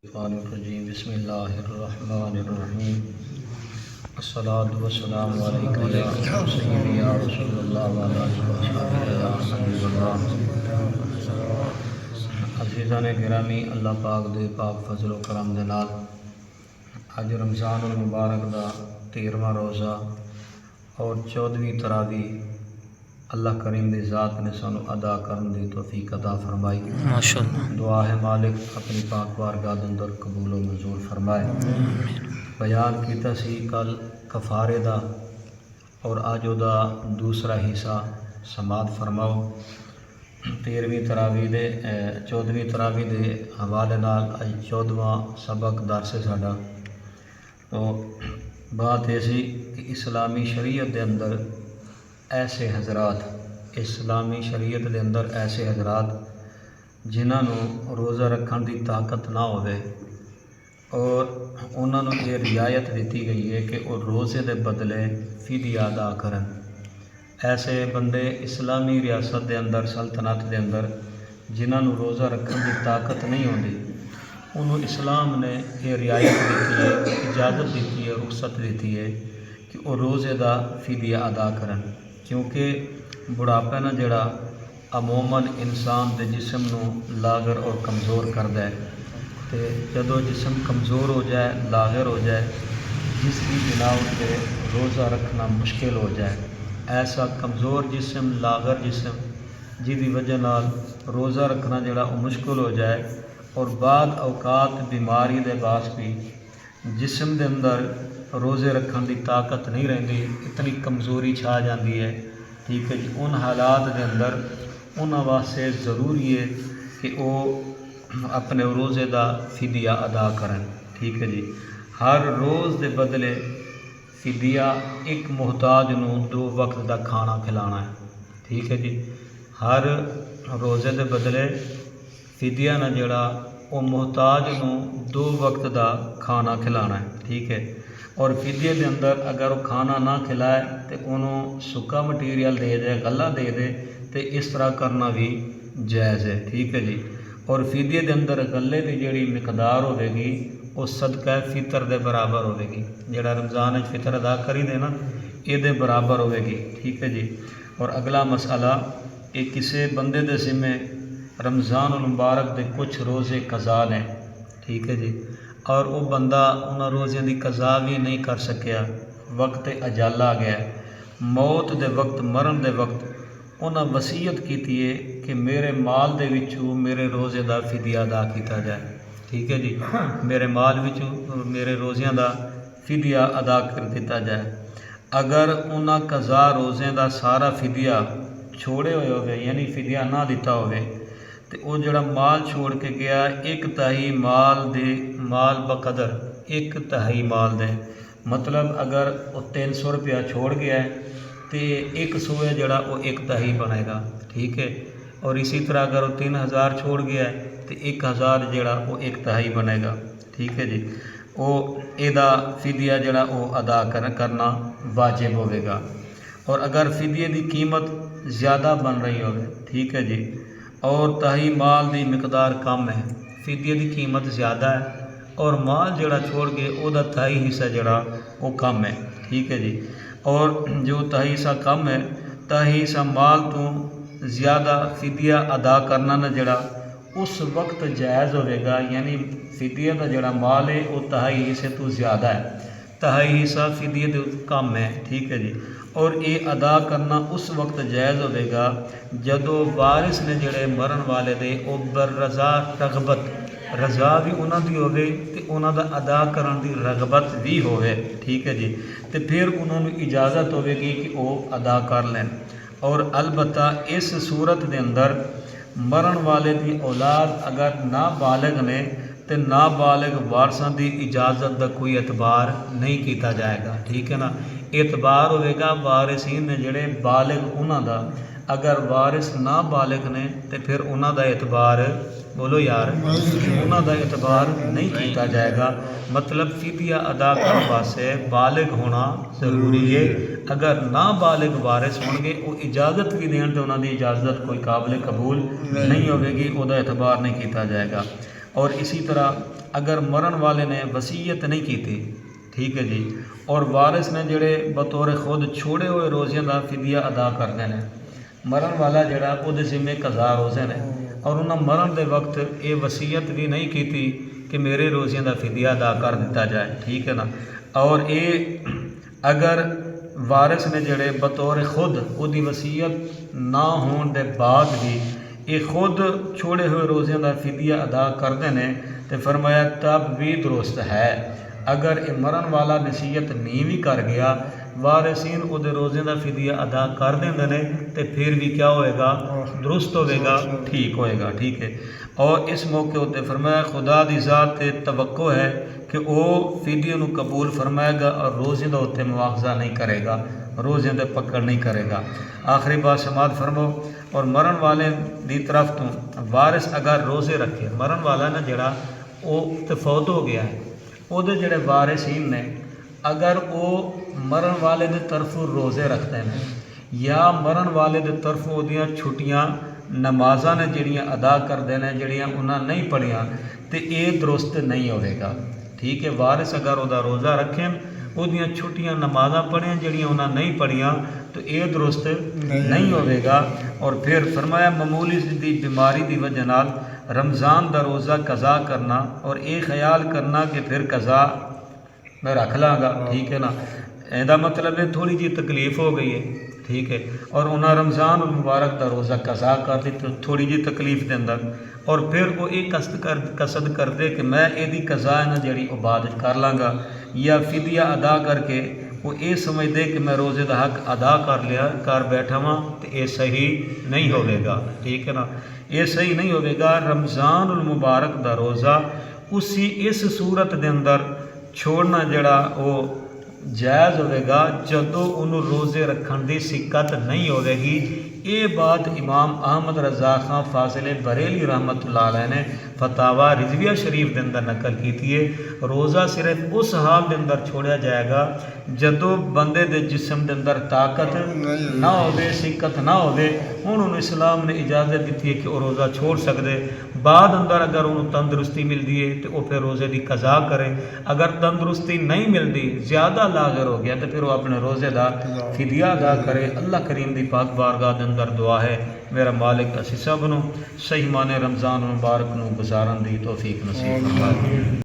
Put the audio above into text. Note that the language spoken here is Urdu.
الرجیم بسم اللہ الرحمن الرحیم الصلاۃ والسلام علیکم یا سیدی یا رسول اللہ وعلی آلہ وصحبہ یا حبیب اللہ۔ عزیزان گرامی، اللہ پاک دے پاک فضل و کرم دے نال اج رمضان المبارک دا 13واں روزہ اور 14ویں تراویح اللہ کریم دی ذات نے سانو ادا کرن دی توفیق عطا فرمائی۔ ماشاءاللہ دعا ہے مالک اپنی پاک بارگاہ دے اندر قبول و منظور فرمائے۔ بیان کیتا سی کل کفارے دا اور اج دا دوسرا حصہ سماعت فرماؤ۔ 13ویں تراویح دے 14ویں تراویح دے حوالے نال اج 14واں سبق درس ہے ساڈا۔ تو بات یہ سی کہ اسلامی شریعت دے اندر ایسے حضرات اسلامی شریعت دے اندر ایسے حضرات جنہاں نو روزہ رکھن دی طاقت نہ ہوئے اور انہاں نو یہ رعایت دیتی گئی ہے کہ وہ روزے دے بدلے فدیہ ادا کرن۔ ایسے بندے اسلامی ریاست دے اندر سلطنت دے اندر جنہاں نو روزہ رکھن دی طاقت نہیں ہوندی انہوں اسلام نے یہ رعایت دیتی ہے، اجازت دیتی ہے، رخصت دیتی ہے کہ وہ روزے دا فدیہ ادا کرن، کیونکہ بڑھاپا نہ جڑا عموماً انسان دے جسم نو لاغر اور کمزور کردا ہے، تے جدوں جسم کمزور ہو جائے لاغر ہو جائے جس کی بنا تے روزہ رکھنا مشکل ہو جائے، ایسا کمزور جسم لاغر جسم جی وجہ نال روزہ رکھنا جڑا وہ مشکل ہو جائے اور بعد اوقات بیماری دے باعث بھی جسم دے اندر روزے رکھن دی طاقت نہیں رہندی، اتنی کمزوری چھا جاندی ہے، ٹھیک ہے جی۔ ان حالات دے اندر انہاں واسطے ضروری ہے کہ وہ اپنے روزے دا فدیہ ادا کرن، ٹھیک ہے جی۔ ہر روز دے بدلے فدیہ ایک محتاج نو 2 وقت دا کھانا کھلانا ہے، ٹھیک ہے جی۔ ہر روزے دے بدلے فدیہ نہ جڑا وہ محتاج نو 2 وقت دا کھانا کھلانا ہے، ٹھیک ہے۔ اور فدیے دے اندر اگر وہ کھانا نہ کھلائے تو انہوں سکا مٹیریل دے دے، غلہ دے دے، تو اس طرح کرنا بھی جائز ہے، ٹھیک ہے جی۔ اور فدیے دے اندر غلے دی جڑی مقدار ہوے گی وہ صدقہ فطر دے برابر ہوے گی، جڑا رمضان فطر ادا کری دے نا یہ دے برابر ہوے گی، ٹھیک ہے جی۔ اور اگلا مسئلہ کہ کسی بندے دے ذمے رمضان المبارک دے کچھ روزے قضا نے، ٹھیک ہے جی، اور وہ بندہ انہاں روزیاں دی قضا بھی نہیں کر سکیا، وقت اجل آ گیا، موت دے وقت مرن دے وقت انہاں وصیت کیتی ہے کہ میرے مال دے وچوں میرے روزے دا فدیہ ادا کیتا جائے، ٹھیک ہے جی۔ میرے مال وچوں میرے روزیاں دا فدیہ ادا کر دیتا جائے۔ اگر انہاں قضا روزے دا سارا فدیہ چھوڑے ہوئے ہوئے یعنی فدیہ نہ دیتا ہوئے تو وہ جڑا مال چھوڑ کے گیا 1/3 مال بقدر 1/3 مال دے، مطلب اگر وہ 300 روپیہ چھوڑ گیا ہے تو 100 جڑا وہ 1/3 بنے گا، ٹھیک ہے۔ اور اسی طرح اگر وہ 3000 چھوڑ گیا ہے تو 1000 جڑا وہ 1/3 بنے گا، ٹھیک ہے جی۔ وہ ایدا فدیہ جڑا وہ ادا کرنا واجب ہوئے گا۔ اور اگر فدیے دی قیمت زیادہ بن رہی ہوگی، ٹھیک ہے جی، اور تہی مال دی مقدار کم ہے، فدیے دی قیمت زیادہ ہے اور مال جڑا چھوڑ گئے او دا تہی حصہ جڑا وہ کم ہے، ٹھیک ہے جی۔ اور جو تہی حصہ کم ہے تہی حصہ مال تو زیادہ فدیہ ادا کرنا نہ جڑا اس وقت جائز ہوئے گا، یعنی فدیہ دا جڑا مال ہے وہ تہی حصے تو زیادہ ہے، تہی حصہ فدیہ دے کم ہے، ٹھیک ہے جی۔ اور یہ ادا کرنا اس وقت جائز ہوئے گا جدو وارث نے جڑے مرن والے دے او بررضا رغبت رضا بھی انہاں دی ہوئے تو انہاں دا ادا کرن دی رغبت بھی ہوئے، ٹھیک ہے جی، تو پھر انہوں نے اجازت ہوئے گی کہ وہ ادا کر لیں۔ اور البتہ اس صورت دے اندر مرن والے دی اولاد اگر نابالغ نے تو نابالغ وارثاں دی اجازت دا کوئی اعتبار نہیں کیتا جائے گا، ٹھیک ہے نا۔ اعتبار ہوئے گا وارثین نے جڑے بالغ انہاں دا، اگر وارث نابالغ نے تو پھر انہاں دا اعتبار بولو یار انہاں دا اعتبار نہیں کیتا جائے گا۔ مطلب فدیہ ادا کرنے واسطے بالغ ہونا ضروری ہے، اگر نابالغ وارث ہون گے وہ اجازت بھی دین تو انہاں دی اجازت کوئی قابل قبول نہیں ہوئے گی، وہ دا اعتبار نہیں کیتا جائے گا۔ اور اسی طرح اگر مرن والے نے وصیت نہیں کی تھی، ٹھیک ہے جی، اور وارث نے جڑے بطور خود چھوڑے ہوئے روزیاں دا فدیہ ادا کرنے نے، مرن والا جڑا وہ ذمے قضا روزے نے، اور انہاں مرن دے وقت یہ وصیت بھی نہیں کی تھی کہ میرے روزیاں دا فدیہ ادا کر دیتا جائے، ٹھیک ہے نا۔ اور یہ اگر وارث نے جڑے بطور خود وہ دی وصیت نہ ہون دے بعد بھی یہ خود چھوڑے ہوئے روزیاں دا فدیہ ادا کردے نے، تو فرمایا تب بھی درست ہے۔ اگر یہ مرن والا نصیحت نہیں بھی کر گیا، وارثین وہ روزیاں دا فدیہ ادا کر دیں نے، تو پھر بھی کیا ہوئے گا؟ درست ہوئے گا، ٹھیک ہوئے گا، ٹھیک ہے۔ اور اس موقع ہوتے فرمایا خدا دی ذات تے توقع ہے کہ وہ فدیے نو قبول فرمائے گا اور روزے دا اتنے مواخذہ نہیں کرے گا، روزے دے پکڑ نہیں کرے گا۔ آخری بات سماعت فرمو۔ اور مرن والے دی طرف تو وارث اگر روزے رکھے، مرن والا نا جڑا وہ فوت ہو گیا ہے، وہ جڑے وارثین نے اگر وہ مرن والے دی طرف روزے رکھتے ہیں یا مرن والے دی طرف وہ دیاں چھٹیاں نمازاں نے جڑیاں ادا کردے نے جڑیاں انہاں نہیں پڑھیاں، تو یہ درست نہیں ہوئے گا، ٹھیک ہے۔ وارث اگر وہ روزہ رکھیں، وہ دیاں چھٹیاں نمازاں پڑھیں جڑیاں انہاں نہیں پڑھیاں، تو یہ درست نہیں ہوئے گا۔ اور پھر فرمایا معمولی دی بیماری دی وجہ نال رمضان دا روزہ قضا کرنا اور یہ خیال کرنا کہ پھر قضا میں رکھ لاں گا، ٹھیک ہے نا، ایدا مطلب ہے تھوڑی جی تکلیف ہو گئی ہے، ٹھیک ہے، اور انہاں رمضان المبارک دا روزہ قضا کر دی تو تھوڑی جی تکلیف دے اندر، اور پھر وہ یہ قصد کر دے کہ میں یہ قضا ہے نا جڑی عبادت کر لاں گا، یا فدیہ ادا کر کے وہ یہ سمجھ دے کہ میں روزے دا حق ادا کر بیٹھا ہاں، تو یہ صحیح نہیں ہوئے گا، ٹھیک ہے نا، یہ صحیح نہیں ہوئے گا۔ رمضان المبارک دا روزہ اس صورت دے اندر چھوڑنا جڑا وہ جائز ہوئے گا جدوں انہوں روزے رکھن دی سکت نہیں ہوئے گی۔ یہ بات امام احمد رضا خان فاضل بریلی رحمت اللہ علیہ نے فتاوی رضویہ شریف دے اندر نقل کیتی ہے۔ روزہ صرف اس حال دے اندر چھوڑیا جائے گا جدوں بندے دے جسم دے اندر طاقت نہ ہوئے، سکت نہ ہوئے، انہوں اسلام نے اجازت دیتی ہے کہ وہ روزہ چھوڑ سکتے۔ بعد اندر اگر انہوں تندرستی ملتی ہے تو وہ پھر روزے دی قضا کرے، اگر تندرستی نہیں ملتی، زیادہ لاغر ہو گیا، تو پھر وہ اپنے روزے دا فدیہ ادا کرے۔ اللہ کریم دی پاک بارگاہ دے اندر دعا ہے میرا مالک اسی سب نو صحیح معنی رمضان مبارک نو گزارن دی توفیق نصیب فرمائے۔